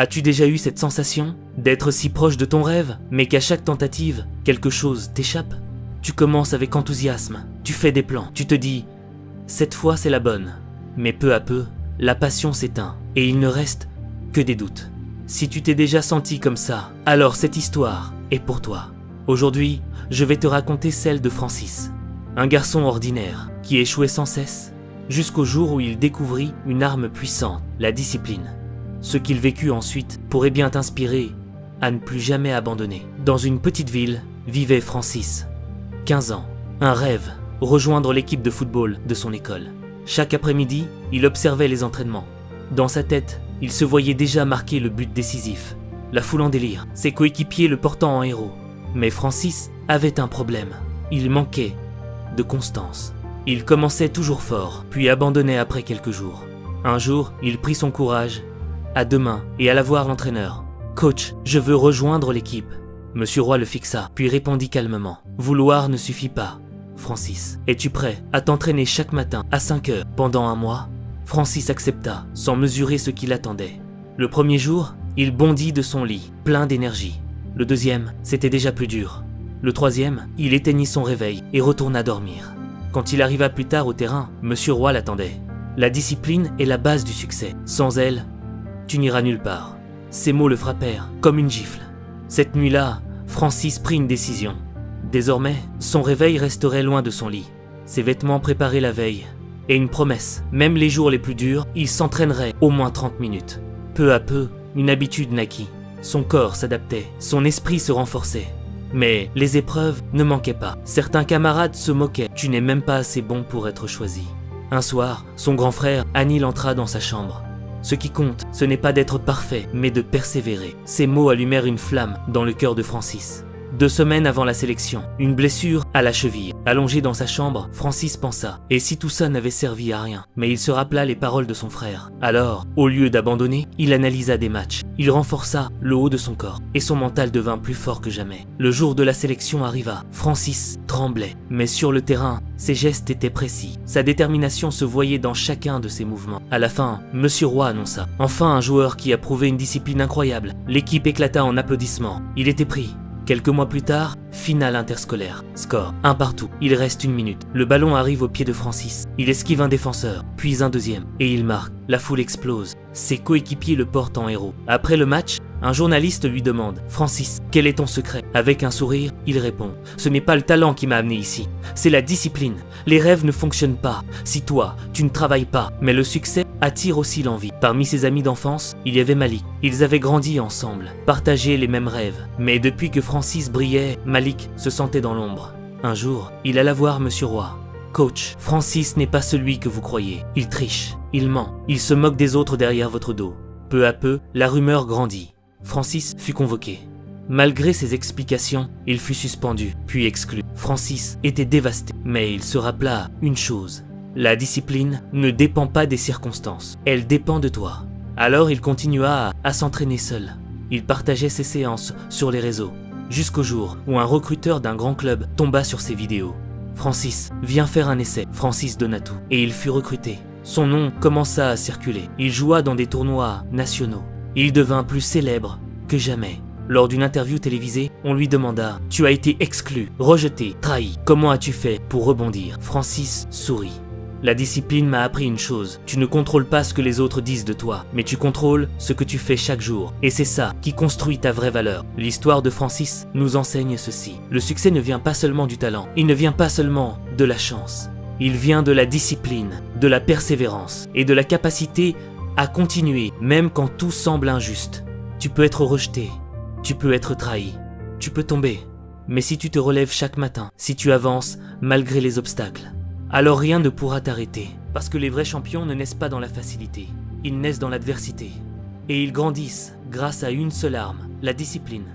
As-tu déjà eu cette sensation d'être si proche de ton rêve, mais qu'à chaque tentative, quelque chose t'échappe? Tu commences avec enthousiasme, tu fais des plans, tu te dis « cette fois c'est la bonne ». Mais peu à peu, la passion s'éteint et il ne reste que des doutes. Si tu t'es déjà senti comme ça, alors cette histoire est pour toi. Aujourd'hui, je vais te raconter celle de Francis, un garçon ordinaire qui échouait sans cesse, jusqu'au jour où il découvrit une arme puissante, la discipline. Ce qu'il vécut ensuite pourrait bien t'inspirer à ne plus jamais abandonner. Dans une petite ville vivait Francis, 15 ans, un rêve, rejoindre l'équipe de football de son école. Chaque après-midi, il observait les entraînements. Dans sa tête, il se voyait déjà marquer le but décisif. La foule en délire, ses coéquipiers le portant en héros. Mais Francis avait un problème. Il manquait de constance. Il commençait toujours fort, puis abandonnait après quelques jours. Un jour, il prit son courage à deux mains et alla voir l'entraîneur. « Coach, je veux rejoindre l'équipe. » Monsieur Roy le fixa, puis répondit calmement. « Vouloir ne suffit pas. Francis, es-tu prêt à t'entraîner chaque matin à 5 heures pendant un mois ?» Francis accepta, sans mesurer ce qui l'attendait. Le premier jour, il bondit de son lit, plein d'énergie. Le deuxième, c'était déjà plus dur. Le troisième, il éteignit son réveil et retourna dormir. Quand il arriva plus tard au terrain, Monsieur Roy l'attendait. La discipline est la base du succès. Sans elle, tu n'iras nulle part. Ces mots le frappèrent comme une gifle. Cette nuit-là, Francis prit une décision. Désormais, son réveil resterait loin de son lit. Ses vêtements préparés la veille. Et une promesse, même les jours les plus durs, il s'entraînerait au moins 30 minutes. Peu à peu, une habitude naquit. Son corps s'adaptait, son esprit se renforçait. Mais les épreuves ne manquaient pas. Certains camarades se moquaient. « Tu n'es même pas assez bon pour être choisi. » Un soir, son grand frère, Anil, entra dans sa chambre. Ce qui compte, ce n'est pas d'être parfait, mais de persévérer. Ces mots allumèrent une flamme dans le cœur de Francis. 2 semaines avant la sélection, une blessure à la cheville. Allongé dans sa chambre, Francis pensa « Et si tout ça n'avait servi à rien ?» Mais il se rappela les paroles de son frère. Alors, au lieu d'abandonner, il analysa des matchs. Il renforça le haut de son corps et son mental devint plus fort que jamais. Le jour de la sélection arriva. Francis tremblait, mais sur le terrain, ses gestes étaient précis. Sa détermination se voyait dans chacun de ses mouvements. À la fin, Monsieur Roy annonça « Enfin un joueur qui a prouvé une discipline incroyable !» L'équipe éclata en applaudissements. Il était pris. Quelques mois plus tard, finale interscolaire. Score, 1 partout. Il reste 1 minute. Le ballon arrive au pied de Francis. Il esquive un défenseur, puis un deuxième. Et il marque. La foule explose. Ses coéquipiers le portent en héros. Après le match, un journaliste lui demande « Francis, quel est ton secret ?» Avec un sourire, il répond « Ce n'est pas le talent qui m'a amené ici. C'est la discipline. Les rêves ne fonctionnent pas si toi, tu ne travailles pas. Mais le succès attire aussi l'envie. » Parmi ses amis d'enfance, il y avait Malik. Ils avaient grandi ensemble, partagé les mêmes rêves. Mais depuis que Francis brillait, Malik se sentait dans l'ombre. Un jour, il alla voir Monsieur Roy. « Coach, Francis n'est pas celui que vous croyez. Il triche, il ment, il se moque des autres derrière votre dos. » Peu à peu, la rumeur grandit. Francis fut convoqué. Malgré ses explications, il fut suspendu, puis exclu. Francis était dévasté, mais il se rappela une chose. La discipline ne dépend pas des circonstances, elle dépend de toi. Alors il continua à s'entraîner seul. Il partageait ses séances sur les réseaux, jusqu'au jour où un recruteur d'un grand club tomba sur ses vidéos. Francis, viens faire un essai, Francis Donatou, et il fut recruté. Son nom commença à circuler. Il joua dans des tournois nationaux. Il devint plus célèbre que jamais. Lors d'une interview télévisée, on lui demanda « Tu as été exclu, rejeté, trahi. Comment as-tu fait pour rebondir ?» Francis sourit. « La discipline m'a appris une chose. Tu ne contrôles pas ce que les autres disent de toi, mais tu contrôles ce que tu fais chaque jour. Et c'est ça qui construit ta vraie valeur. » L'histoire de Francis nous enseigne ceci. Le succès ne vient pas seulement du talent. Il ne vient pas seulement de la chance. Il vient de la discipline, de la persévérance et de la capacité à continuer, même quand tout semble injuste. Tu peux être rejeté, tu peux être trahi, tu peux tomber. Mais si tu te relèves chaque matin, si tu avances malgré les obstacles, alors rien ne pourra t'arrêter. Parce que les vrais champions ne naissent pas dans la facilité, ils naissent dans l'adversité. Et ils grandissent grâce à une seule arme, la discipline.